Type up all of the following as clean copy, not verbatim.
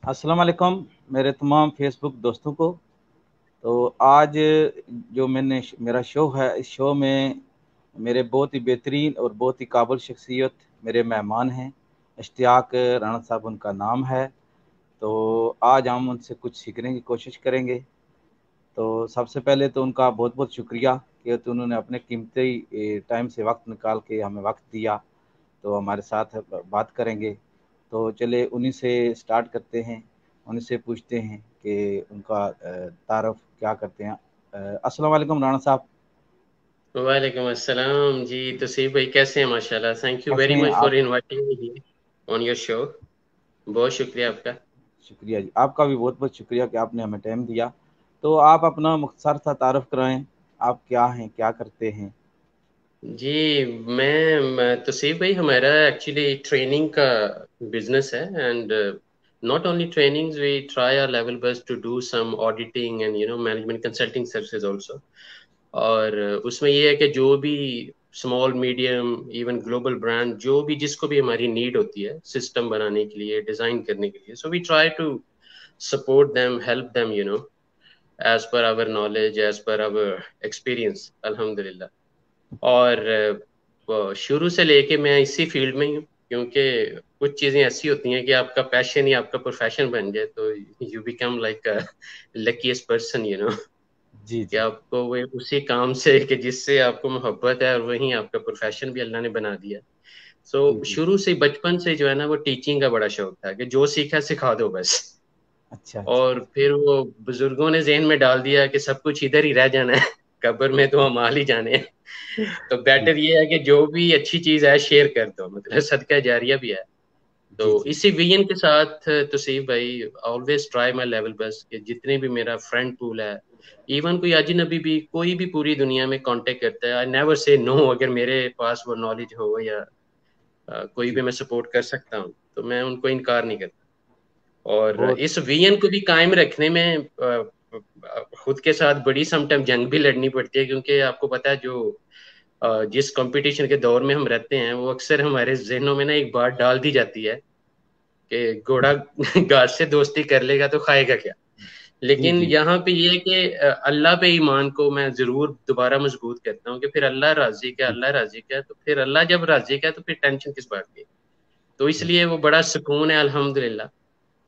अस्सलाम वालेकुम मेरे तमाम फेसबुक दोस्तों को। तो आज जो मेरा शो है, इस शो में मेरे बहुत ही बेहतरीन और बहुत ही काबिल शख्सियत मेरे मेहमान हैं। इश्तियाक राना साहब उनका नाम है। तो आज हम उनसे कुछ सीखने की कोशिश करेंगे। तो सबसे पहले तो उनका बहुत बहुत शुक्रिया कि तो उन्होंने अपने कीमती टाइम से वक्त निकाल के हमें वक्त दिया। तो हमारे साथ बात करेंगे। तो चले उन्हीं से स्टार्ट करते हैं, उन्हीं से पूछते हैं कि उनका तारफ़ क्या करते हैं। अस्सलाम वालेकुम राणा साहब। वालेकुम अस्सलाम जी। तौसीफ भाई कैसे हैं? माशाल्लाह, थैंक यू कैसे वेरी हैं मच आप? For inviting me on your show. बहुत शुक्रिया आपका। शुक्रिया जी, आपका भी बहुत बहुत शुक्रिया कि आपने हमें टाइम दिया। तो आप अपना मुख्तसर सा तारफ़ कराएं, आप क्या हैं, क्या करते हैं? जी, तौसीफ भाई, हमारा एक्चुअली ट्रेनिंग का बिजनेस है। And not only trainings, we try our level best to do some auditing and management consulting services also. और उसमें ये है कि जो भी small medium even global brand, जो भी जिसको भी हमारी नीड होती है सिस्टम बनाने के लिए, डिजाइन करने के लिए, so we try to support them, help them, as per our knowledge, as per our experience, अल्हम्दुलिल्लाह। और शुरू से लेके मैं इसी फील्ड में ही हूँ, क्योंकि कुछ चीजें ऐसी होती हैं कि आपका पैशन ही आपका प्रोफेशन बन जाए तो you become like luckiest person, जी कि जी। आपको वो उसी काम से कि जिससे आपको मोहब्बत है, और वही आपका प्रोफेशन भी अल्लाह ने बना दिया। सो जी जी। शुरू से बचपन से जो है ना, वो टीचिंग का बड़ा शौक था कि जो सीखा सिखा दो बस। अच्छा अच्छा और अच्छा। फिर वो बुजुर्गों ने ज़हन में डाल दिया कि सब कुछ इधर ही रह जाना है, कब्र में तो हम हाल ही जाने हैं। तो जी बेटर ये है कि जो भी अच्छी चीज़ है शेयर कर दो, मतलब सदका जारिया भी है। तो जी जी। इसी विजन के साथ तौसीफ भाई, always try my level best कि जितने भी मेरा फ्रेंड पूल है, इवन कोई अजनबी भी, कोई भी पूरी दुनिया में कांटेक्ट करता है, आई नेवर से नो। अगर मेरे पास वो नॉलेज हो या कोई भी जी मैं सपोर्ट कर सकता हूँ, तो मैं उनको इनकार नहीं करता। और बहुत। इस विजन को भी कायम रखने में खुद के साथ बड़ी समटाइम जंग भी लड़नी पड़ती है, क्योंकि आपको पता है जो जिस कंपटीशन के दौर में हम रहते हैं, वो अक्सर हमारे जहनों में ना एक बात डाल दी जाती है कि घोड़ा घास से दोस्ती कर लेगा तो खाएगा क्या। जी लेकिन जी। यहाँ पे ये है कि अल्लाह पे ईमान को मैं जरूर दोबारा मजबूत करता हूँ कि फिर अल्लाह राजी का, जी अल्लाह राजी का, तो फिर अल्लाह जब राजी का तो फिर टेंशन किस बात की। तो जी। इसलिए वो बड़ा सुकून है, अल्हम्दुलिल्लाह। जी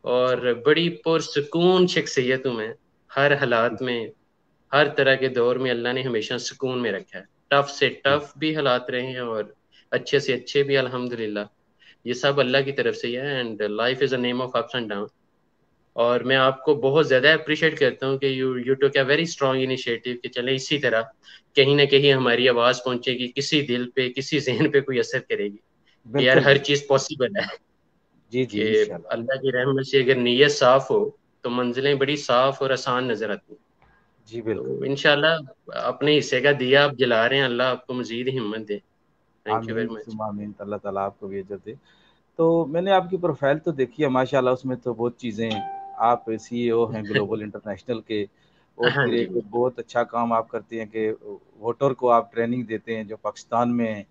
और बड़ी पुरसुकून शख्सियत हूँ मैं। हर जी। हालात में, हर तरह के दौर में अल्लाह ने हमेशा सुकून में रखा है। टफ से जी टफ भी हालात रहे हैं, और अच्छे से अच्छे भी, अल्हम्दुलिल्लाह। ये सब अल्लाह की तरफ से ही है। And life is a name of ups and down. और मैं आपको बहुत ज्यादा अप्रिशिएट करता हूँ कि you took a very strong initiative कि चले इसी तरह कहीं ना कहीं हमारी आवाज पहुंचेगी, किसी दिल पे, किसी जहन पे कोई असर करेगी कि यार बिल्कुल हर जी। चीज पॉसिबल है। जी जी कि इंशाल्लाह। अल्लाह की रहमत से अगर नीयत साफ हो तो मंजिलें बड़ी साफ और आसान नजर आती हैं। जी बिल्कुल। तो इंशाल्लाह अपने हिस्से का दिया आप जला रहे हैं, अल्लाह आपको मजीद हिम्मत दे। थैंक यू आमीन वेरी मच। सुमा आमीन, अल्लाह ताला आपको भी इज्जत दे। तो मैंने आपकी प्रोफाइल तो देखी है माशाल्लाह, उसमें तो बहुत चीज़ें हैं। आप सीईओ हैं ग्लोबल इंटरनेशनल के, और हाँ फिर जी। एक बहुत अच्छा काम आप करते हैं कि वोटर को आप ट्रेनिंग देते हैं जो पाकिस्तान में हैं।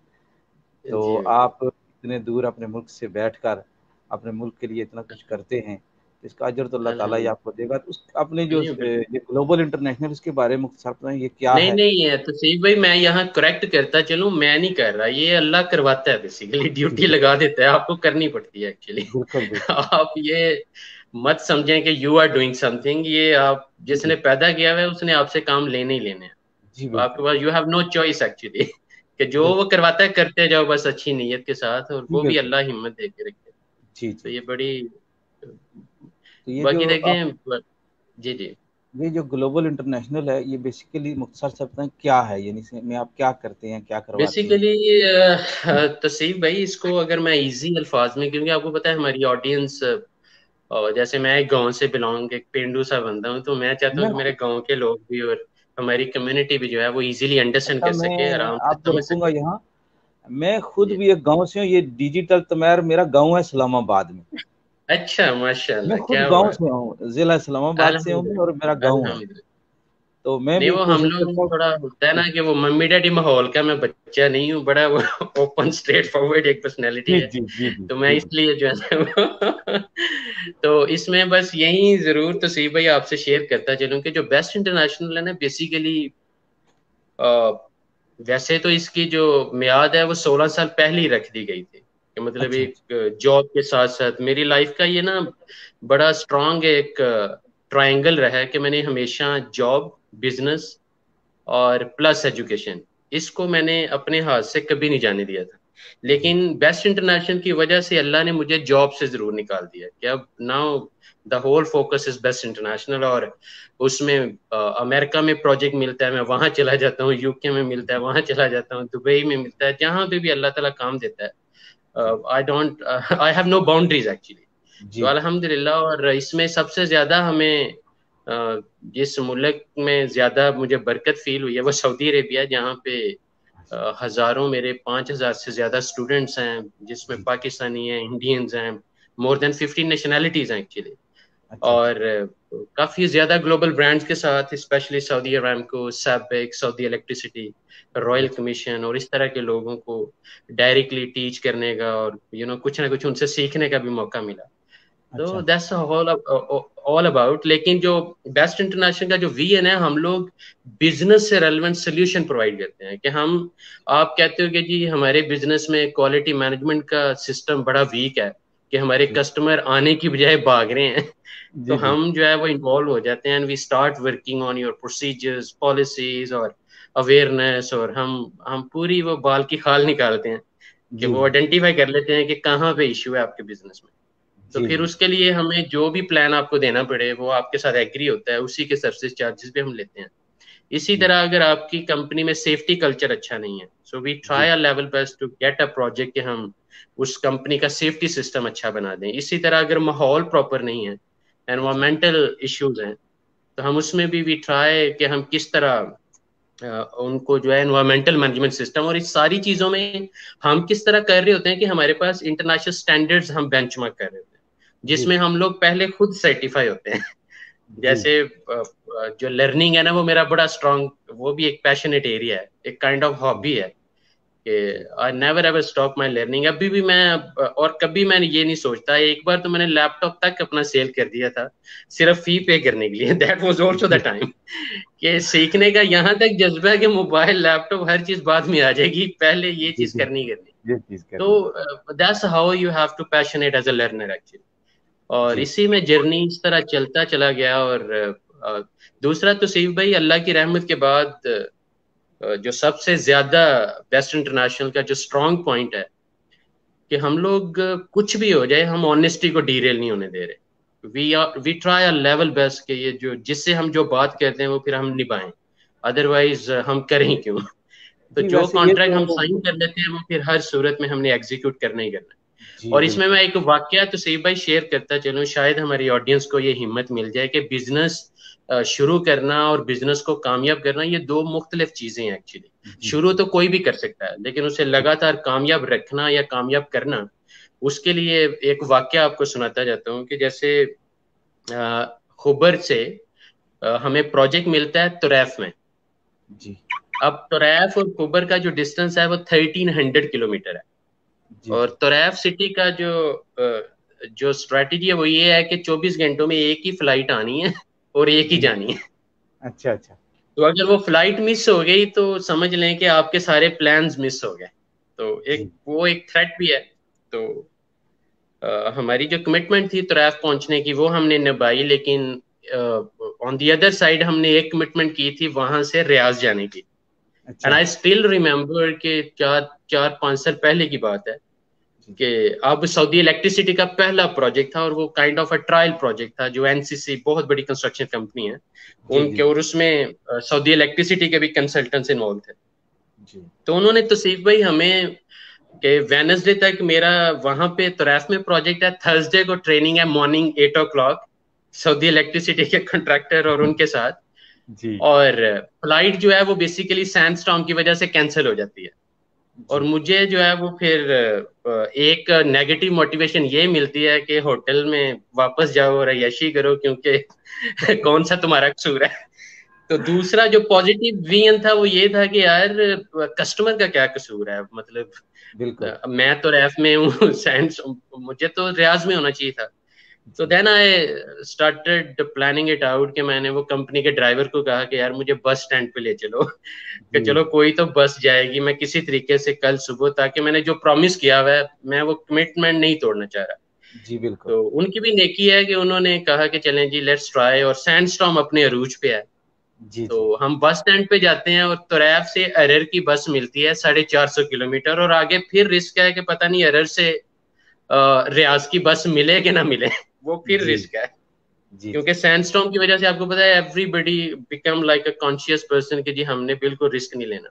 तो जी आप इतने दूर अपने मुल्क से बैठकर अपने मुल्क के लिए इतना कुछ करते हैं, तो इसका अजर तो अल्लाह ताला ही अल्हम्दुलिल्लाह। आपको देगा। तो उस अपने जो नहीं, ये ग्लोबल इंटरनेशनल, इसके बारे में मुख्तसर बताएं, ये क्या नहीं है? नहीं है तो सही भाई, मैं यहाँ करेक्ट करता चलूं, मैं नहीं कर रहा, ये अल्लाह करवाता है। बेसिकली जी ड्यूटी जी। लगा देता है, आपको करनी पड़ती है एक्चुअली। बिल्कुल बिल्कुल। आप ये मत समझें कि यू आर डूइंग समथिंग। ये आप जी जिसने बिल्कुल। पैदा किया हुआ है उसने आपसे काम लेने ही लेने हैं। जी तो आपके बिल्कुल। पास you have no choice actually. कि जो वो बिल्कुल। करवाता है करते जाओ बस अच्छी नीयत के साथ, और जी वो भी बिल्कुल। अल्लाह हिम्मत दे के रखे। जी तो जी। ये बड़ी, तो ये बाकी जो आप, देखें। जी जी। ये जो ग्लोबल इंटरनेशनल है, ये बेसिकली मुख्तसर से बताएं क्या है, यानी इसमें आप क्या करते हैं, क्या करवाते हैं? बेसिकली तसीफ भाई, इसको अगर मैं इजी अल्फाज में, क्योंकि आपको पता है हमारी ऑडियंस, जैसे मैं एक गांव से बिलोंग, एक पेंडू सा बंदा हूँ, तो मैं चाहता हूँ मैं कि मेरे खुद, गांव के लोग भी और हमारी कम्युनिटी भी जो है वो इजीली अंडरस्टैंड अच्छा कर मैं सके, आराम से आपको समझ रोकूंगा सके। यहाँ। मैं खुद जी। भी एक गांव से हूँ, ये डिजिटल तमैर मेरा गांव है इस्लामाबाद में। अच्छा, मैं माशाल्लाह, खुद क्या गांव बात। से हूँ, जिला इस्लामाबाद से हूँ मैं, और मेरा अल्हम्दुलिल्लाह, गांव है। अल्हम्दुलिल्लाह। तो मैं नहीं, भी वो हम कोशिश लोग करता हूँ। थोड़ा होता है ना कि वो मम्मी डैडी माहौल का मैं बच्चा नहीं हूँ, बड़ा वो ओपन स्ट्रेट फॉरवर्ड एक पर्सनैलिटी जी है। जी जी जी तो मैं जी इसलिए जो है ना तो इसमें बस यही जरूर तौसीफ भाई आपसे शेयर करता चलूं कि जो बेस्ट इंटरनेशनल है ना, बेसिकली वैसे तो इसकी जो मियाद है वो 16 साल पहले ही रख दी गई थी, कि मतलब अच्छा अच्छा। एक जॉब के साथ साथ मेरी लाइफ का ये ना बड़ा स्ट्रांग एक ट्रायंगल रहा है कि मैंने हमेशा जॉब, बिजनेस और प्लस एजुकेशन, इसको मैंने अपने हाथ से कभी नहीं जाने दिया था। जी लेकिन बेस्ट इंटरनेशनल की वजह से अल्लाह ने मुझे जॉब से जरूर निकाल दिया कि अब now the whole focus is best international. और उसमें अमेरिका में प्रोजेक्ट मिलता है मैं वहां चला जाता हूँ, यूके में मिलता है वहां चला जाता हूँ, दुबई में मिलता है, जहां पे भी अल्लाह ताला काम देता जी है। I have no boundaries actually. तो जी अल्हम्दुलिल्लाह। और इसमें सबसे ज्यादा हमें जिस मुल्क में ज्यादा मुझे बरकत फील हुई है वो सऊदी अरेबिया, जहाँ पे हजारों, मेरे 5,000 से ज्यादा स्टूडेंट्स हैं, जिसमें जी जी। पाकिस्तानी हैं, इंडियंस हैं, मोर देन 15 नेशनैलिटीज हैं एक्चुअली। अच्छा अच्छा। और काफी ज्यादा ग्लोबल ब्रांड्स के साथ, specially Saudi Aramco, Saibik, Saudi electricity, royal अच्छा कमीशन और इस तरह के लोगों को डायरेक्टली टीच करने का और कुछ ना कुछ उनसे सीखने का भी मौका मिला। तो अच्छा। That's all about. लेकिन जो बेस्ट इंटरनेशनल का जो विजन है, हम लोग बिजनेस से रेलेवेंट सोल्यूशन प्रोवाइड करते हैं। कि हम, आप कहते हो कि जी हमारे बिजनेस में क्वालिटी मैनेजमेंट का सिस्टम बड़ा वीक है, कि हमारे जी कस्टमर आने की बजाय भाग रहे हैं। तो जी जी हम जो है वो इन्वॉल्व हो जाते हैं, and we start working on your procedures, policies और अवेयरनेस। और हम पूरी वो बाल की खाल निकालते हैं, कि जी वो आइडेंटिफाई कर लेते हैं कि कहाँ पे इश्यू है आपके बिजनेस में। तो जी फिर जी उसके लिए हमें जो भी प्लान आपको देना पड़े वो आपके साथ एग्री होता है, उसी के सर्विस चार्जेस भी हम लेते हैं। इसी जी तरह अगर आपकी कंपनी में सेफ्टी कल्चर अच्छा नहीं है, सो वी ट्राई जी our level best to get a project कि हम उस कंपनी का सेफ्टी सिस्टम अच्छा बना दें। इसी तरह अगर माहौल प्रॉपर नहीं है, अच्छा एनवायरमेंटल इश्यूज हैं, तो हम उसमें भी वी ट्राई कि हम किस तरह उनको जो है एनवायरमेंटल मैनेजमेंट सिस्टम और इस सारी चीजों में हम किस तरह कर रहे होते हैं कि हमारे पास इंटरनेशनल स्टैंडर्ड्स हम बेंचमार्क कर रहे होते हैं, जी जिसमें हम लोग पहले खुद सर्टिफाई होते हैं। जी जैसे जो लर्निंग है ना, वो मेरा बड़ा स्ट्रांग, वो भी एक पैशनेट एरिया है, एक काइंड ऑफ जी हॉबी है कि जी I never ever stop my learning. अभी भी मैं और कभी मैंने ये नहीं सोचता। एक बार तो मैंने लैपटॉप तक अपना सेल कर दिया था, सिर्फ फी पे करने के लिए। दैट वाज आल्सो द जी टाइम कि सीखने का यहाँ तक जज्बा है कि मोबाइल, लैपटॉप, हर चीज बाद में आ जाएगी, पहले ये जी चीज जी करनी करनी। ये चीज करनी है। तो that's how you have to passionate as a learner actually. और जी इसी में जर्नी इस तरह चलता चला गया। और दूसरा तो सीफ भाई, अल्लाह की रहमत के बाद जो सबसे ज्यादा बेस्ट इंटरनेशनल का जो स्ट्रांग पॉइंट है, कि हम लोग कुछ भी हो जाए, हम ऑनेस्टी को डीरेल नहीं होने दे रहे। We try our level best, कि ये जो जिससे हम जो बात कहते हैं वो फिर हम निभाएं, अदरवाइज हम करें क्यों। तो जी जो वैसे ये कॉन्ट्रैक्ट हम तो साइन कर लेते हैं वो फिर हर सूरत में हमने एग्जीक्यूट करना ही करना है। जी और इसमें बिल्कुल। मैं एक वाकया तो सही भाई शेयर करता चलूँ, शायद हमारी ऑडियंस को ये हिम्मत मिल जाए कि बिजनेस शुरू करना और बिजनेस को कामयाब करना, ये दो मुख्तलिफ चीजें हैं एक्चुअली। जी शुरू तो कोई भी कर सकता है, लेकिन उसे जी लगातार कामयाब रखना या कामयाब करना, उसके लिए एक वाकया आपको सुनाता जाता हूँ। कि जैसे खुबर से हमें प्रोजेक्ट मिलता है तुरैफ में। जी अब तुरैफ और खुबर का जो डिस्टेंस है वो 1300 किलोमीटर है। जी और जी तुरैफ सिटी का जो स्ट्रेटजी है वो ये है कि 24 घंटों में एक ही फ्लाइट आनी है और एक ही जी जानी है। अच्छा अच्छा। तो अगर वो फ्लाइट मिस हो गई तो समझ लें कि आपके सारे प्लान्स मिस हो गए। तो जी एक थ्रेट भी है। तो हमारी जो कमिटमेंट थी तुरैफ पहुंचने की वो हमने निभाई, लेकिन ऑन दी अदर साइड हमने एक कमिटमेंट की थी वहां से रियाज जाने की। एंड अच्छा। आई स्टिल रिमेम्बर कि 4-5 साल पहले की बात है, जी कि जी अब सऊदी इलेक्ट्रिसिटी का पहला प्रोजेक्ट था और वो kind of a trial project था, जो एनसीसी, बहुत बड़ी कंस्ट्रक्शन कंपनी है जी उनके, जी और उसमें सऊदी इलेक्ट्रिसिटी के भी कंसल्टेंट्स इन्वॉल्व थे। जी तो उन्होंने तौसीफ भाई हमें, कि वेनसडे तक मेरा वहां पे तुरैफ में प्रोजेक्ट है, थर्सडे को ट्रेनिंग है मॉर्निंग 8 o'clock, सऊदी इलेक्ट्रिसिटी के कॉन्ट्रैक्टर और उनके साथ। जी और फ्लाइट जो है वो बेसिकली सैंड स्टॉर्म की वजह से कैंसिल हो जाती है। और जी मुझे जो है वो फिर एक नेगेटिव मोटिवेशन ये मिलती है कि होटल में वापस जाओ और अय्याशी करो, क्योंकि कौन सा तुम्हारा कसूर है। तो दूसरा जो पॉजिटिव विजन था वो ये था कि यार कस्टमर का क्या कसूर है, मतलब बिल्कुल। मैं तो रैफ में हूँ, साइंस मुझे तो रियाज में होना चाहिए था। तो then I started planning it out कि मैंने वो कंपनी के ड्राइवर को कहा कि यार मुझे बस स्टैंड पे ले चलो कि जी चलो कोई तो बस जाएगी, मैं किसी तरीके से कल सुबह, ताकि मैंने जो प्रॉमिस किया हुआ है मैं वो कमिटमेंट नहीं तोड़ना चाह रहा। जी बिल्कुल। तो उनकी भी नेकी है कि उन्होंने कहा कि चलें जी लेट्स ट्राई, और सैंडस्टॉर्म अपने अरूज पे है। जी तो जी हम बस स्टैंड पे जाते हैं और तुरैब से अरर की बस मिलती है 450 किलोमीटर, और आगे फिर रिस्क है कि पता नहीं अरर से रियाज की बस मिले कि ना मिले वो फिर जी रिस्क है। जी जी क्योंकि सैंडस्टॉर्म की वजह से आपको पता है everybody become like a conscious person कि जी हमने बिल्कुल रिस्क नहीं लेना।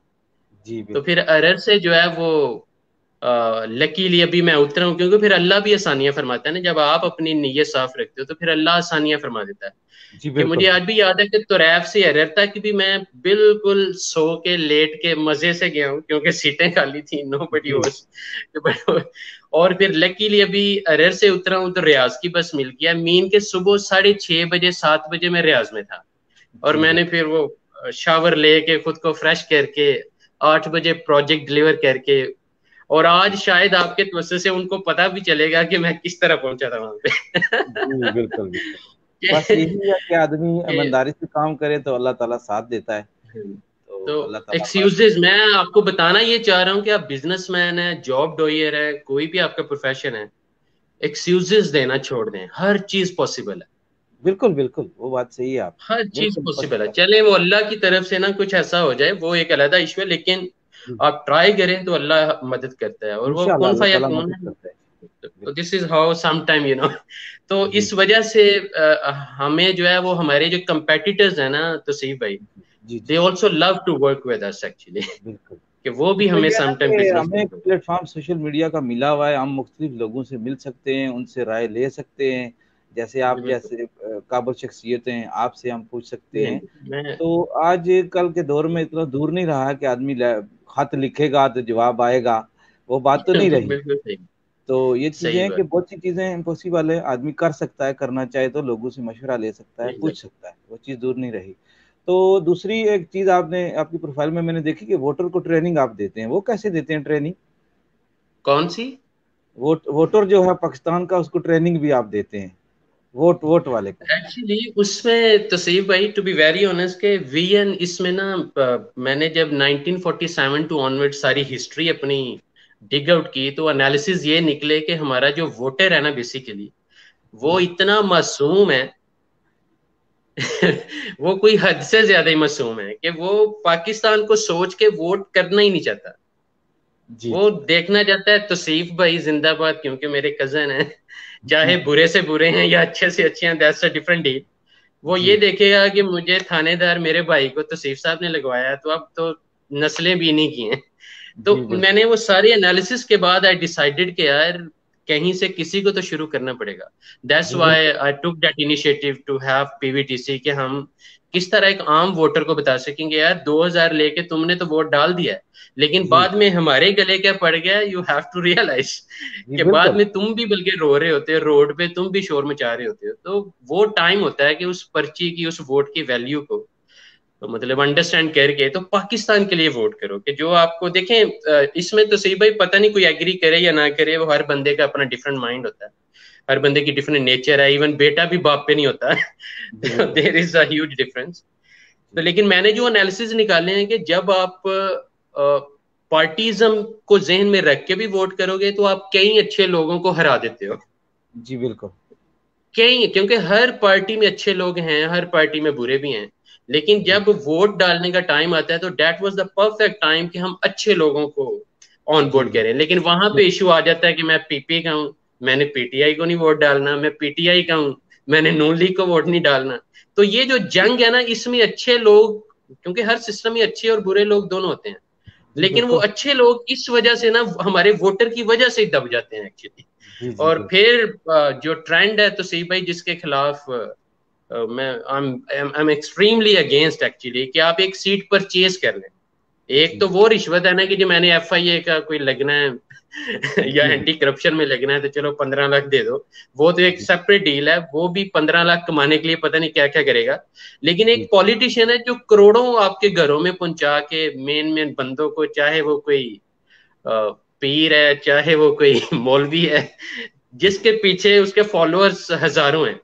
जी तो बिल्कुल। फिर अरर से जो है वो लकीली अभी मैं उतरा हूँ, क्योंकि फिर अल्लाह भी आसानियां फरमाता है ना, जब आप अपनी नीयत साफ रखते हो तो फिर अल्लाह आसानियां फरमा देता है। जी कि मुझे बिल्कुल। आज भी याद है कि तुरैब से अरर तक भी मैं बिल्कुल सो के लेट के मजे से गया हूँ, क्योंकि सीटें खाली थी, नो बडी जी वॉज। और फिर लकीली अभी अरर से उतरा हूँ तो रियाज की बस मिल गया, मीन के सुबह 6:30 बजे 7 बजे मैं रियाज में था। और जी मैंने फिर वो शावर लेके खुद को फ्रेश करके 8 बजे प्रोजेक्ट डिलीवर करके, और आज जी शायद आपके तवज्जो से उनको पता भी चलेगा कि मैं किस तरह पहुंचा था वहां जी बिल्कुल बिल्कुल। बस पे। यही है कि आदमी कि ईमानदारी से काम करे तो अल्लाह ताला साथ देता है। तो तो अल्लाह ताला हमारा एक्सक्यूजेज मैं आपको बताना ये चाह रहा हूँ कि आप बिजनेसमैन है, जॉब डोयर है, कोई भी आपका प्रोफेशन है, एक्सक्यूजेस देना छोड़ दें, हर चीज पॉसिबल है। बिल्कुल बिल्कुल, वो बात सही है आप। हर चीज बिल्कुल पॉसिबल है, पॉसिबल। चले वो अल्लाह की तरफ से ना कुछ ऐसा हो जाए वो एक अलग इशू है, लेकिन जी आप ट्राई करें तो अल्लाह मदद करता है, और वो इंशाल्लाह कौन अल्लाह फाया ताला कौन मदद है। करता है। तो बिल्कुल। This is how some time तो जी इस वजह से हमें जो है वो हमारे जो कंपेटिटर्स है ना, तो सही भाई, जी दे जी also love to work with us actually बिल्कुल। कि वो भी इसमें हमें ये है ना सम टाइम कि बिजनेस हमें एक देते हैं। प्लेटफॉर्म सोशल मीडिया का मिला हुआ है, हम मुख्तलिफ लोगों से मिल सकते हैं, उनसे राय ले सकते हैं। जैसे जी आप बिल्कुल। जैसे काबिल शख्सियत हैं, आपसे हम पूछ सकते जी हैं। जी, मैं तो आज कल के दौर में इतना दूर नहीं रहा कि आदमी खत लिखेगा तो जवाब आएगा, वो बात तो नहीं रही। बिल्कुल सही। तो ये चीजें सही हैं कि बात। बहुत सी चीजें इम्पॉसिबल है, आदमी कर सकता है, करना चाहे तो लोगों से मशवरा ले सकता है, पूछ एग्जैक्टली। सकता है, वो चीज दूर नहीं रही। तो दूसरी एक चीज आपने आपकी प्रोफाइल में मैंने देखी कि वोटर को ट्रेनिंग आप देते हैं, वो कैसे देते हैं ट्रेनिंग? कौन सी? वोटर जो है पाकिस्तान का, उसको ट्रेनिंग भी आप देते हैं, वोट वोट वाले को? एक्चुअली उसमें तसीफ भाई टू बी वेरी ऑनेस्ट के वीएन इसमें ना, मैंने जब 1947 टू ऑनवर्ड सारी हिस्ट्री अपनी डिग आउट की तो एनालिसिस ये निकले कि हमारा जो वोटर है ना बेसिकली वो जी इतना मासूम है। वो कोई हद से ज्यादा ही मासूम है कि वो पाकिस्तान को सोच के वोट करना ही नहीं चाहता। जी वो देखना चाहता है तौसीफ भाई जिंदाबाद, क्योंकि मेरे कजन है, जी चाहे बुरे से बुरे हैं या अच्छे से अच्छे हैं, दैट्स अ डिफरेंट डील। वो ये जी देखेगा कि मुझे थानेदार मेरे भाई को तौसीफ साहब ने लगवाया, तो अब तो नस्लें भी नहीं की हैं। तो जी बिल्कुल। मैंने वो सारी एनालिसिस के बाद आई डिसाइडेड कि यार कहीं से किसी को तो शुरू करना पड़ेगा। दैट्स जी व्हाई बिल्कुल। I took that initiative to have PVTC, कि हम किस तरह एक आम वोटर को बता सकेंगे यार 2000 लेके तुमने तो वोट डाल दिया है, लेकिन जी बाद में हमारे गले क्या पड़ गया, यू हैव टू रियलाइज जी कि बाद बिल्कुल। में तुम भी बल्कि रो रहे होते हो रोड पे, तुम भी शोर मचा रहे होते हो। तो वो टाइम होता है कि उस पर्ची की उस वोट की वैल्यू को तो मतलब अंडरस्टैंड करके तो पाकिस्तान के लिए वोट करो, कि जो आपको देखें इसमें तो सही भाई पता नहीं कोई एग्री करे या ना करे, वो हर बंदे का अपना डिफरेंट माइंड होता है, हर बंदे की डिफरेंट नेचर है, इवन बेटा भी बाप पे नहीं होता। जी बिल्कुल। There is a huge difference. तो जी लेकिन मैंने जो एनालिसिस निकाले हैं कि जब आप पार्टीजम को जहन में रख के भी वोट करोगे तो आप कई अच्छे लोगों को हरा देते हो। जी बिल्कुल। कई, क्योंकि हर पार्टी में अच्छे लोग हैं, हर पार्टी में बुरे भी हैं, लेकिन जी जब वोट डालने का टाइम आता है तो that was the perfect time कि हम अच्छे लोगों को ऑन जी बोर्ड करें। लेकिन वहां पे इशू आ जाता है कि मैं पीपी का हूं, मैंने पीटीआई को नहीं वोट डालना, मैं पीटीआई का हूं, मैंने नून लीग को वोट नहीं डालना। तो ये जो जंग है ना, इसमें अच्छे लोग, क्योंकि हर सिस्टम में अच्छे और बुरे लोग दोनों होते हैं, जी लेकिन वो बिल्कुल। अच्छे लोग इस वजह से ना हमारे वोटर की वजह से ही दब जाते हैं एक्चुअली। जी जी और बिल्कुल। फिर जो ट्रेंड है तो सही भाई जिसके खिलाफ मैं I am extremely against actually, कि आप एक सीट परचेज कर लें। एक जी तो वो रिश्वत है ना कि जो मैंने एफआईए का कोई लगना है या जी एंटी करप्शन में लगना है तो चलो 15 लाख दे दो, वो तो एक जी सेपरेट डील है, वो भी 15 लाख कमाने के लिए पता नहीं क्या क्या करेगा। लेकिन जी एक पॉलिटिशियन है जो करोड़ों आपके घरों में पहुंचा के मेन मेन बंदों को, चाहे वो कोई पीर है चाहे वो कोई मौलवी है, जिसके पीछे उसके फॉलोअर्स हजारों हैं।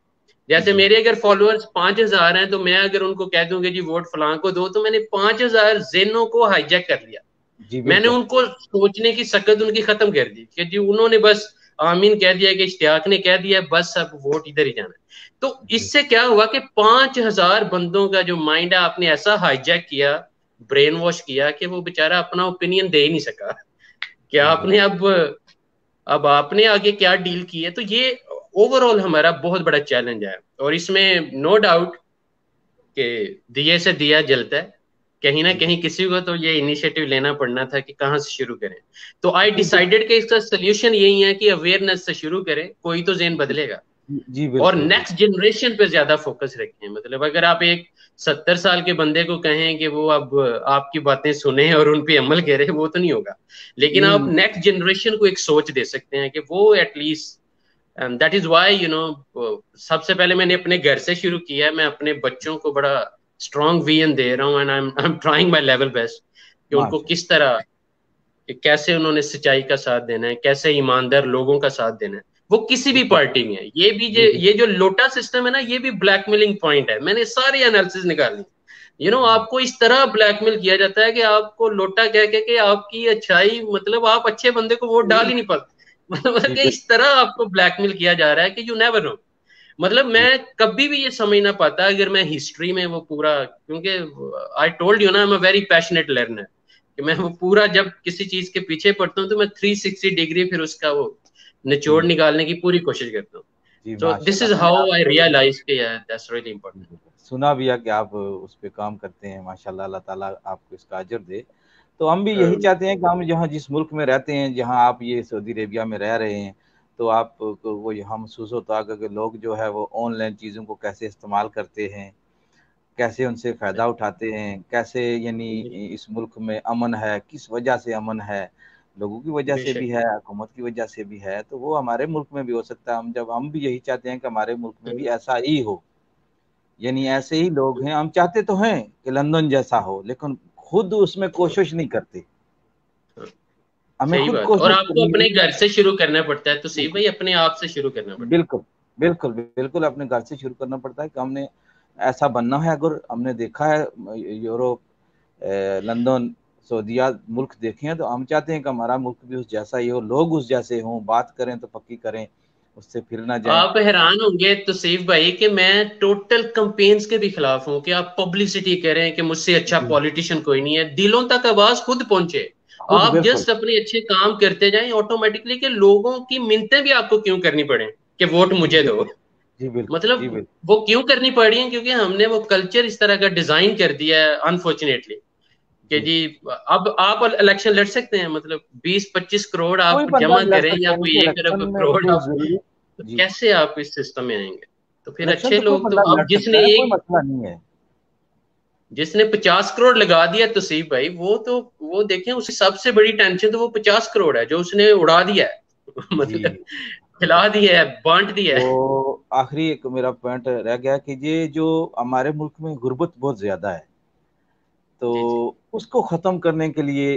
जैसे मेरे अगर फॉलोअर्स 5,000 हैं, तो मैं अगर उनको कह दूंगा जी वोट फलां को दो, तो मैंने 5,000 ज़हनों को हाईजैक कर लिया। जी मैंने बिल्कुल। उनको सोचने की सकत उनकी खत्म कर दी कि जी उन्होंने बस आमीन कह दिया, कि इश्तियाक ने कह दिया, बस अब वोट इधर ही जाना है। तो जी इससे क्या हुआ कि 5,000 बंदों का जो माइंड है आपने ऐसा हाईजैक किया, ब्रेन वॉश किया, कि वो बेचारा अपना ओपिनियन दे ही नहीं सका कि जी आपने बिल्कुल। अब आपने आगे क्या डील की है। तो ये ओवरऑल हमारा बहुत बड़ा चैलेंज है, और इसमें नो डाउट कि दिए से दिया जलता है। कहीं ना जी कहीं बिल्कुल। किसी को तो ये इनिशिएटिव लेना पड़ना था कि कहाँ से शुरू करें। तो आई जी डिसाइडेड कि इसका सोल्यूशन यही है कि अवेयरनेस से शुरू करें, कोई तो जेन जी बदलेगा। जी और बिल्कुल नेक्स्ट बिल्कुल। जनरेशन पे ज्यादा फोकस रखें। मतलब अगर आप एक 70 साल के बंदे को कहें कि वो अब आपकी बातें सुने और उन पे अमल करे, वो तो नहीं होगा। लेकिन नहीं आप नहीं। नेक्स्ट जनरेशन को एक सोच दे सकते हैं कि वो at least, and that is why सबसे पहले मैंने अपने घर से शुरू किया है। मैं अपने बच्चों को बड़ा स्ट्रॉन्ग विजन दे रहा हूँ, and I am trying my level best कि उनको माशा। किस तरह, कि कैसे उन्होंने सच्चाई का साथ देना है, कैसे ईमानदार लोगों का साथ देना है, वो किसी भी जी पार्टी में है। ये भी जी ये जो लोटा सिस्टम है ना, ये भी ब्लैकमेलिंग पॉइंट है। मैंने सारी एनालिसिस निकाली। जी आपको इस तरह ब्लैकमेल किया जाता है कि आपको लोटा कह के कि आपकी अच्छाई, मतलब आप अच्छे बंदे को वोट डाल ही नहीं पाते। मतलब जी कि इस तरह आपको ब्लैकमेल किया जा रहा है कि यू नेवर नो। मतलब जी मैं कभी भी ये समझ ना पाता अगर मैं हिस्ट्री में वो पूरा, क्योंकि आई टोल्ड यू ना, I am a very passionate learner, कि मैं वो पूरा जब किसी चीज के पीछे पड़ता हूँ तो मैं 360 डिग्री फिर उसका वो निचोड़ जी निकालने की पूरी कोशिश करता हूँ। जी तो दिस माशाल्लाह, इज मैंने हाउ आई आपको रियलाइज कि यार दैट्स रियली इंपॉर्टेंट। सुना भी है कि आप उस पे काम करते हैं, माशाल्लाह, अल्लाह ताला आपको इसका अजर दे। तो हम भी यही चाहते हैं कि हम जहाँ जिस मुल्क में रहते हैं, जहाँ आप ये सऊदी अरेबिया में रह रहे हैं, तो आप को वो यहाँ महसूस होता है कि लोग जो है वो ऑनलाइन चीज़ों को कैसे इस्तेमाल करते हैं, कैसे उनसे फ़ायदा उठाते हैं, कैसे यानी इस मुल्क में अमन है, किस वजह से अमन है, लोगों की वजह से बेशक। भी है, हुकूमत की वजह से भी है, तो वो हमारे मुल्क में भी हो सकता है। हम भी यही चाहते हैं कि हमारे मुल्क में भी ऐसा ही हो, यानी ऐसे ही लोग हैं। हम चाहते तो हैं कि लंदन जैसा हो, लेकिन खुद उसमें कोशिश नहीं करते। हमें सही खुद बात। और कोशिश आपको करनी अपने है। घर से शुरू करना पड़ता है, तो सही बिल्कुल भाई अपने आप से शुरू करना पड़ता बिल्कुल बिल्कुल बिल्कुल, अपने घर से शुरू करना पड़ता है कि हमने ऐसा बनना है। अगर हमने देखा है यूरोप, लंदन, सऊदीया मुल्क देखे हैं, तो हम चाहते हैं कि हमारा मुल्क भी उस जैसा ही हो, लोग उस जैसे हों, बात करें तो पक्की करें, उससे फिर ना है। जाएं। आप हैरान होंगे तौसीफ भाई कि मैं टोटल कंपेन्स के भी खिलाफ हूं कि आप पब्लिसिटी करें कि मुझसे अच्छा जी पॉलिटिशियन कोई नहीं है। दिलों तक आवाज खुद पहुंचे। खुद आप बिल्कुल। जस्ट अपने अच्छे काम करते जाएं ऑटोमेटिकली, कि लोगों की मिन्नतें भी आपको क्यों करनी पड़े कि वोट जी मुझे दो। बिल्कुल। जी बिल्कुल। जी मतलब बिल्कुल। वो क्यों करनी पड़ी है, क्योंकि हमने वो कल्चर इस तरह का डिजाइन कर दिया है अनफॉर्चुनेटली, कि जी जी अब आप इलेक्शन लड़ सकते हैं, मतलब 20-25 करोड़ कोई आप बंदा जमा लड़ करें सकता या है, कोई देखिए 1 अरब इलेक्शन में करोड़ कोई आप, जरूरी। तो जी, कैसे आप इस सिस्टम में आएंगे। तो फिर इलेक्शन अच्छे तो कोई लोग, तो बंदा अब लड़ सकता है, कोई मसला नहीं है। जिसने 50 करोड़ लगा दिया तसीब भाई, वो तो वो देखें, उसकी सबसे बड़ी टेंशन तो वो 50 करोड़ है जो उसने उड़ा दिया है। जी मतलब खिला दिया है, बांट दिया है। तो आखिरी एक मेरा पॉइंट रह गया कि ये जो हमारे मुल्क में गुर्बत बहुत ज़्यादा है, जी जी। तो उसको ख़त्म करने के लिए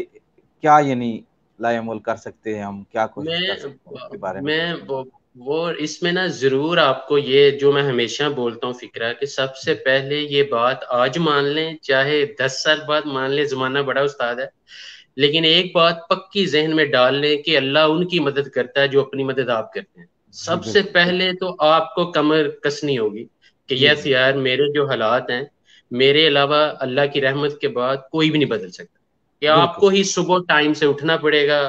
क्या यानी लाएअमल कर सकते हैं हम, क्या कोशिश कर मैं सकते हैं, उसके बारे में मैं कुछ। वो इसमें ना जरूर आपको ये जो मैं हमेशा बोलता हूँ फिक्रा, कि सबसे पहले ये बात आज मान लें, चाहे 10 साल बाद मान लें, जमाना बड़ा उस्ताद है, लेकिन एक बात पक्की जहन में डाल लें कि अल्लाह उनकी मदद करता है जो अपनी मदद आप करते हैं। जी सबसे बिल्कुल पहले बिल्कुल। तो आपको कमर कसनी होगी कि जी यस जी यार, मेरे जो हालात हैं, मेरे अलावा अल्लाह की रहमत के बाद कोई भी नहीं बदल सकता। कि बिल्कुल। आपको ही सुबह टाइम से उठना पड़ेगा,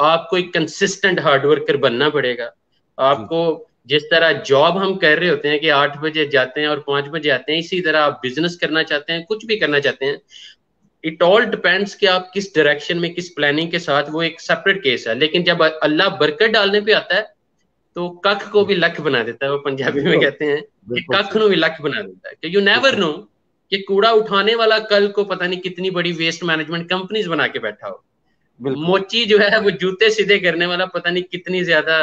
आपको एक कंसिस्टेंट हार्ड वर्कर बनना पड़ेगा। जी आपको जी जिस तरह जॉब हम कर रहे होते हैं कि 8 बजे जाते हैं और 5 बजे आते हैं, इसी तरह आप बिजनेस करना चाहते हैं, कुछ भी करना चाहते हैं, इट ऑल डिपेंड्स कि आप किस डायरेक्शन में, किस प्लानिंग के साथ, वो एक सेपरेट केस है। लेकिन जब अल्लाह बरकत डालने पे आता है, तो कख को जी भी लख बना देता है। वो पंजाबी में बिल्कुल कहते हैं कि बिल्कुल कख सही। नु भी लख बना देता है, कि यू नेवर बिल्कुल नो कि कूड़ा उठाने वाला कल को पता नहीं कितनी बड़ी वेस्ट मैनेजमेंट कंपनीज बना के बैठा हो। बिल्कुल। मोची जो है वो जूते सीधे करने वाला पता नहीं कितनी ज्यादा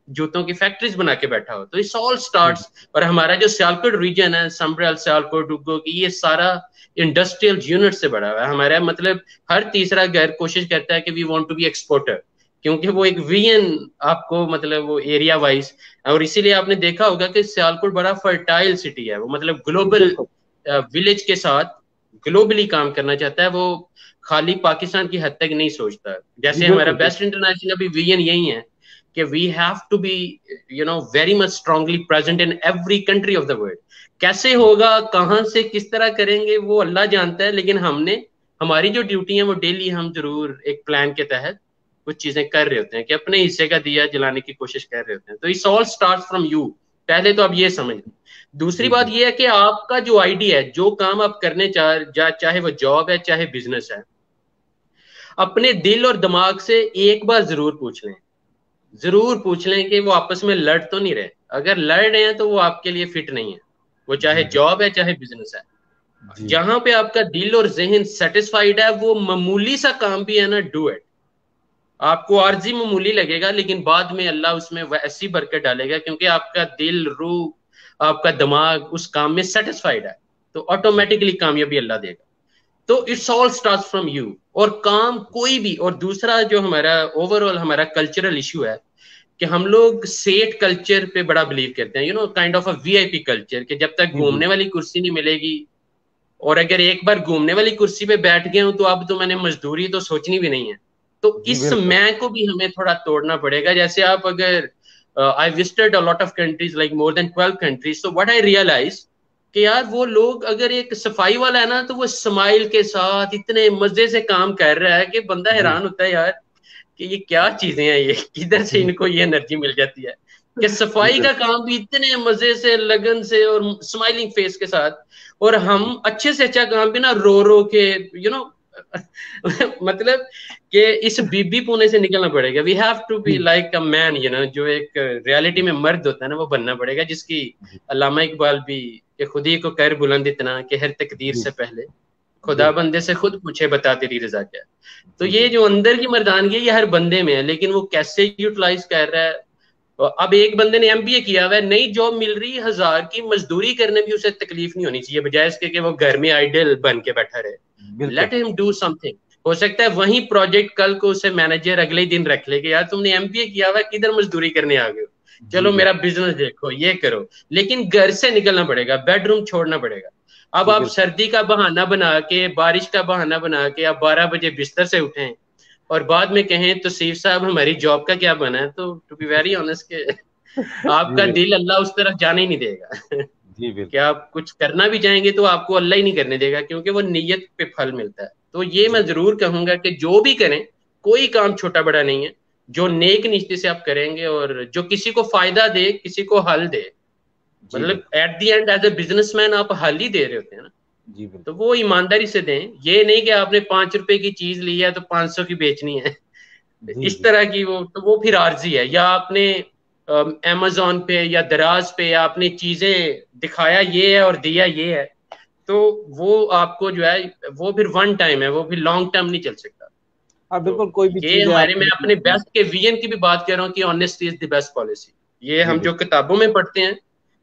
जूतों की फैक्ट्रीज बना के बैठा हो। तो इट्स ऑल जी स्टार्ट्स। और हमारा जो सियालकोट रीजन है, संभल, सियालकोट, डुग्गो की, ये सारा इंडस्ट्रियल यूनिट से बड़ा हुआ है हमारा। मतलब हर तीसरा घर कोशिश करता है कि we want to be exporter, क्योंकि वो एक वीएन आपको मतलब वो एरिया वाइज, और इसीलिए आपने देखा होगा कि सियालकोट बड़ा फर्टाइल सिटी है, वो मतलब ग्लोबल बिल्कुल विलेज के साथ ग्लोबली काम करना चाहता है, वो खाली पाकिस्तान की हद तक नहीं सोचता। जी, जैसे हमारा बिल्कुल बेस्ट इंटरनेशनल अभी विजन यही है कि we have to be very much strongly present in every country of the world. कैसे होगा, कहाँ से किस तरह करेंगे वो अल्लाह जानता है, लेकिन हमने हमारी जो ड्यूटी है वो डेली हम जरूर एक प्लान के तहत कुछ चीजें कर रहे होते हैं कि अपने हिस्से का दिया जलाने की कोशिश कर रहे होते हैं। तो it's all start from you, पहले तो आप ये समझ लो। दूसरी जी, बात बिल्कुल यह है कि आपका जो आइडिया है, जो काम आप करने चाहे वो जॉब है चाहे बिजनेस है, अपने दिल और दिमाग से एक बार जरूर पूछ लें, जरूर पूछ लें कि वो आपस में लड़ तो नहीं रहे। अगर लड़ रहे हैं तो वो आपके लिए फिट नहीं है, वो चाहे जी, जॉब है चाहे बिजनेस है। जी, जहां पे आपका दिल और जहन सेटिस्फाइड है, वो मामूली सा काम भी है ना, डू इट। आपको आर्जी मामूली लगेगा, लेकिन बाद में अल्लाह उसमें वैसी बरकत डालेगा, क्योंकि आपका दिल, रूह, आपका दिमाग उस काम में सेटिस्फाइड है, तो ऑटोमेटिकली कामयाबी अल्लाह देगा। तो it's all start from you. और काम कोई भी, और दूसरा जो हमारा ओवरऑल हमारा कल्चरल इशू है कि हम लोग सेठ कल्चर पे बड़ा बिलीव करते हैं, kind of a VIP culture, कि जब तक जी, घूमने बिल्कुल वाली कुर्सी नहीं मिलेगी, और अगर एक बार घूमने वाली कुर्सी पे बैठ गया हूं तो अब तो मैंने मजदूरी तो सोचनी भी नहीं है। तो जी, इस बिल्कुल मैं को भी हमें थोड़ा तोड़ना पड़ेगा। जैसे आप अगर I visited a lot of countries, like more than 12 countries, तो व्हाट आई रियलाइज कि यार वो लोग, अगर एक सफाई वाला है ना, तो वो स्माइल के साथ इतने मजे से काम कर रहा है कि बंदा जी, हैरान होता है यार कि ये क्या चीजें हैं, ये किधर से इनको ये एनर्जी मिल जाती है कि जी, सफाई का बिल्कुल काम भी इतने मजे से, लगन से और स्माइलिंग फेस के साथ, और हम जी, अच्छे से अच्छा काम भी ना रो रो के, यू नो मतलब कि इस बीबी पुणे से निकलना पड़ेगा। वी हैव टू बी जी, लाइक अ मैन, जो एक रियलिटी में मर्द होता है ना, वो बनना पड़ेगा, जिसकी जी, अल्लामा इकबाल भी कि खुद ही को कर बुलंद इतना कि हर तकदीर जी, से पहले खुदा बिल्कुल बंदे से खुद पूछे बता तेरी रजा क्या है। तो जी, ये बिल्कुल जो अंदर की मर्दानगी है ये हर बंदे में है, लेकिन वो कैसे यूटिलाइज कर रहा है। अब एक बंदे ने एमबीए किया हुआ है, नई जॉब मिल रही है, 1000 की मजदूरी करने भी उसे तकलीफ नहीं होनी चाहिए, बजाय इसके कि वो घर में आइडल बन के बैठा रहे। बिल्कुल लेट हिम डू समथिंग। हो सकता है वही प्रोजेक्ट कल को उसे मैनेजर अगले ही दिन रख ले कि यार तुमने एमबीए किया हुआ है, किधर मजदूरी करने आ गए हो, जी, चलो मेरा बिल्कुल बिजनेस देखो, ये करो। लेकिन घर से निकलना पड़ेगा, बेडरूम छोड़ना पड़ेगा। अब जी, आप बिल्कुल सर्दी का बहाना बना के, बारिश का बहाना बना के आप 12 बजे बिस्तर से उठें और बाद में कहें तो सीफ साहब हमारी जॉब का क्या बना है, तो टू बी वेरी ऑनेस्ट के जी, आपका बिल्कुल दिल अल्लाह उस तरफ जाने ही नहीं देगा जी, कि बिल्कुल आप कुछ करना भी चाहेंगे तो आपको अल्लाह ही नहीं करने देगा, क्योंकि वो नीयत पे फल मिलता है। तो ये जी, मैं जरूर कहूंगा कि जो भी करें, कोई काम छोटा बड़ा नहीं है, जो नेक नियति से आप करेंगे और जो किसी को फायदा दे, किसी को हल दे, जी, मतलब बिल्कुल at the end as a businessman आप हल ही दे रहे होते हैं ना, जी, तो बिल्कुल वो ईमानदारी से दें। ये नहीं कि आपने 5 रुपए की चीज ली है तो 500 की बेचनी है, जी, इस जी, तरह की वो फिर आर्जी है। या आपने अमेजोन पे या दराज पे आपने चीजें दिखाया ये है और दिया ये है, तो वो आपको जो है वो फिर वन टाइम है, वो फिर लॉन्ग टर्म नहीं चल सकता। हाँ, तो बिल्कुल कोई भी ये चीज़ है हमारे, मैं आपने अपने बेस्ट के विजन की भी बात कर रहा हूँ कि honesty is the best policy. ये जी, हम जो बिल्कुल किताबों में पढ़ते हैं,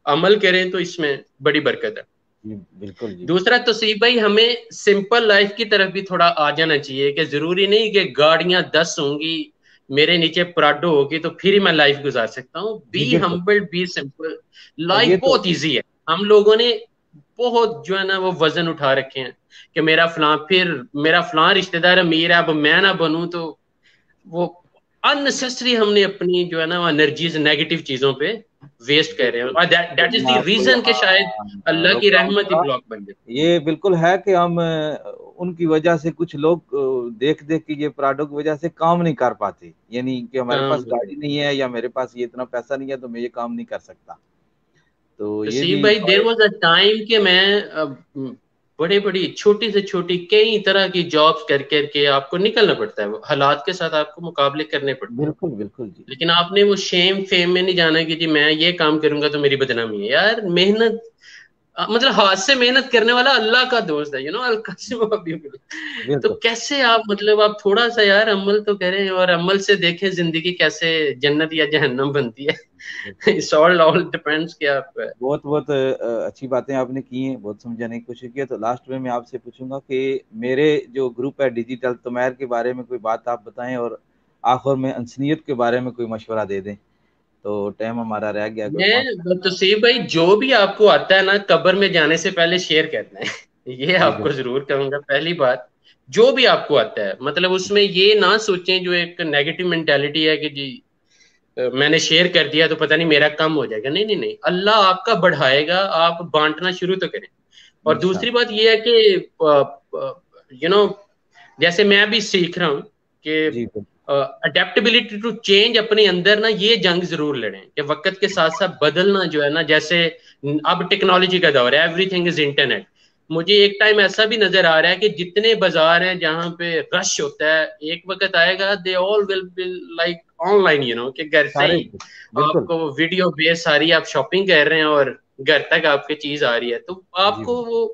अमल करें तो इसमें बड़ी बरकत है। जी, बिल्कुल जी, दूसरा तौसीफ भाई, हमें सिंपल लाइफ की तरफ भी थोड़ा आ जाना चाहिए कि जरूरी नहीं कि गाड़ियां 10 होंगी, मेरे नीचे प्राडो होगी तो फिर ही मैं लाइफ गुजार सकता हूँ। जी, बी बिल्कुल हम्बल, बी सिंपल। ये लाइफ तो बहुत इजी है। हम लोगों ने बहुत जो है ना वो वजन उठा रखे हैं कि मेरा फलां रिश्तेदार अमीर है, अब मैं ना बनूं तो वो अननेसेसरी हमने अपनी जो है ना एनर्जीज नेगेटिव चीजों पे वेस्ट कर रहे हैं, बिल्कुल और दैट इज मैं द आपको रीजन के यहाँ शायद अल्लाह की रोकता हूँ रहमत ही थोड़ा। ब्लॉक बन जाए। ये बिल्कुल है कि हम उनकी वजह से कुछ लोग देख देख के ये प्रोडक्ट की वजह से काम नहीं कर पाते, यानी कि हमारे हाँ पास बिल्कुल। गाड़ी नहीं है या मेरे पास ये इतना पैसा नहीं है तो मैं ये काम नहीं कर सकता, तो ये तसीब भी भाई, देर थोड़े वॉज अ टाइम कि मैं बड़े बड़ी छोटी से छोटी कई तरह की जॉब्स कर करके आपको निकलना पड़ता है, वो हालात के साथ आपको मुकाबले करने पड़ते हैं। बिल्कुल बिल्कुल जी लेकिन आपने वो शेम फेम में नहीं जाना कि जी मैं ये काम करूंगा तो मेरी बदनामी है। यार मेहनत, मतलब हाथ से मेहनत करने वाला अल्लाह का दोस्त है, तो बिल्कुल कैसे आप, मतलब आप थोड़ा सा यार अमल तो करें और अमल से देखें जिंदगी कैसे जन्नत या जहन्नम बनती है। बिल्कुल इट्स ऑल डिपेंड्स कि आप। बहुत बहुत अच्छी बातें आपने की हैं, बहुत समझाने की कोशिश की है। तो लास्ट में मैं आपसे पूछूंगा कि मेरे जो ग्रुप है डिजिटल तोमैर के बारे में कोई बात आप बताएं, और आखिर में इंसानियत के बारे में कोई मशवरा दे दें। तो टाइम हमारा रह गया कोई 5 मिनट। मैं तो सही भाई, जो भी आपको आता है ना कब्र में जाने से पहले शेयर करना है। ये जी आपको बिल्कुल। जरूर कहूंगा। पहली बात, जो भी आपको आता है मतलब उसमें ये ना सोचें जो एक नेगेटिव मेंटेलिटी है कि जी मैंने शेयर कर दिया तो पता नहीं मेरा कम हो जाएगा। नहीं नहीं नहीं, अल्लाह आपका बढ़ाएगा, आप बांटना शुरू तो करें। और दूसरी इंशाल्लाह। बात ये है कि जैसे मैं भी सीख रहा हूँ कि जी बिल्कुल। अडेप्टेबिलिटी टू चेंज अपने अंदर ना, ये जंग जरूर लड़ें कि वक्त के साथ साथ बदलना जो है ना। जैसे अब टेक्नोलॉजी का दौर है, एवरीथिंग इज इंटरनेट। मुझे एक टाइम ऐसा भी नजर आ रहा है कि जितने बाजार हैं जहां पे रश होता है, एक वक्त आएगा they all will be like online, कि घर से सारे ही बिल्कुल। आपको वीडियो बेस सारी आप शॉपिंग कर रहे हैं और घर तक आपकी चीज आ रही है। तो जी आपको वो,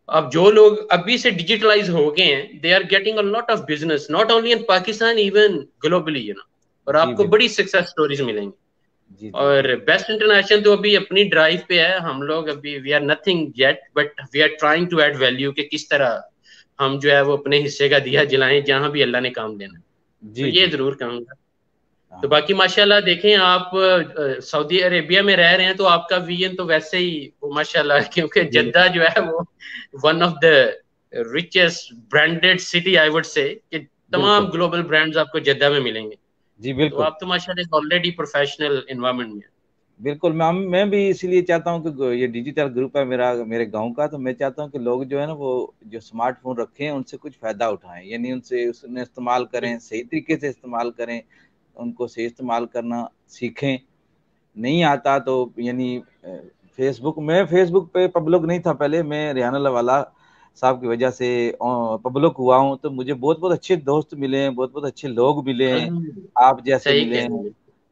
अब जो लोग अभी से डिजिटलाइज हो गए हैं, they are getting a lot of business not only in Pakistan, even globally, और जी आपको बिल्कुल। बड़ी सक्सेस स्टोरीज मिलेंगी। जी जी और बिल्कुल। बेस्ट इंटरनेशनल तो अभी अपनी ड्राइव पे है। हम लोग अभी we are nothing yet, but we are trying to add value कि किस तरह हम जो है वो अपने हिस्से का दिया जलाएं जहां भी अल्लाह ने काम देना। तो जी ये जी। जरूर कहूंगा। तो हाँ। बाकी माशाल्लाह देखें आप सऊदी अरेबिया में रह रहे हैं तो आपका विजन तो वैसे ही वो माशाल्लाह, क्योंकि जद्दा बिल्कुल। जो है वो one of the richest branded city I would say, कि तमाम बिल्कुल। ग्लोबल ब्रांड्स आपको जद्दा में मिलेंगे। जी तो बिल्कुल। आप तो माशाल्लाह ऑलरेडी प्रोफेशनल इन्वायरमेंट में हैं। बिल्कुल मैं भी इसीलिए चाहता हूँ कि ये डिजिटल ग्रुप है मेरा, मेरे गांव का, तो मैं चाहता हूँ कि लोग जो है ना वो जो स्मार्टफोन रखे हैं उनसे कुछ फ़ायदा उठाएं, यानी उनसे उसने इस्तेमाल करें, सही तरीके से इस्तेमाल करें, उनको सही इस्तेमाल करना सीखें। नहीं आता तो यानी फेसबुक, मैं फेसबुक पे पब्लिक नहीं था पहले, मैं रिहाना लवाला साहब की वजह से पब्लिक हुआ हूँ, तो मुझे बहुत बहुत अच्छे दोस्त मिले हैं, बहुत बहुत अच्छे लोग मिले हैं, अल्हम्दुलिल्लाह, आप जैसे सही मिले कह हैं। रहे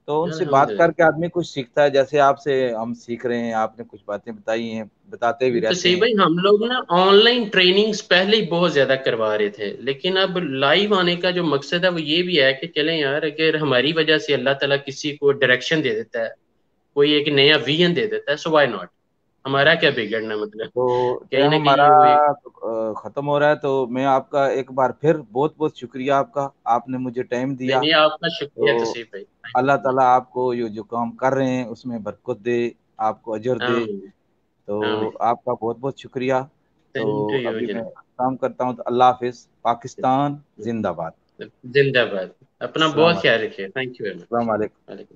तो हैं। उनसे बात करके अल्हम्दुलिल्लाह। आदमी कुछ सीखता है, जैसे आपसे हम सीख रहे हैं, आपने कुछ बातें बताई हैं, बताते भी तो रहते सही हैं। भाई, हम लोग ना ऑनलाइन ट्रेनिंग्स पहले ही बहुत ज्यादा करवा रहे थे, लेकिन अब लाइव आने का जो मकसद है वो ये भी है कि चलें यार, अगर हमारी वजह से अल्लाह ताला किसी को डायरेक्शन दे देता है, कोई एक नया विजन दे देता है, सो व्हाई नॉट। हमारा क्या बिगड़ना, मतलब तो कहीं टाइम ना हमारा कहीं वो एक। ख़त्म हो रहा है, तो मैं आपका एक बार फिर बहुत बहुत शुक्रिया आपका, आपने मुझे टाइम नहीं दिया। नहीं, आपका शुक्रिया तो तौसीफ भाई, थैंक यू अल्लाह सो ताला मच। आपको ये जो काम कर रहे हैं उसमें बरकत दे, आपको अजर दे। आमीन। तो आमीन। आपका बहुत बहुत शुक्रिया। तो सेम टू यू अभी मैं जनाब। काम करता हूँ, तो अल्लाह हाफिज़, पाकिस्तान जिंदाबाद। जिंदाबाद। अपना अस्सलाम बहुत ख्याल रखिए। थैंक यू वेरी वालेकुम। मच।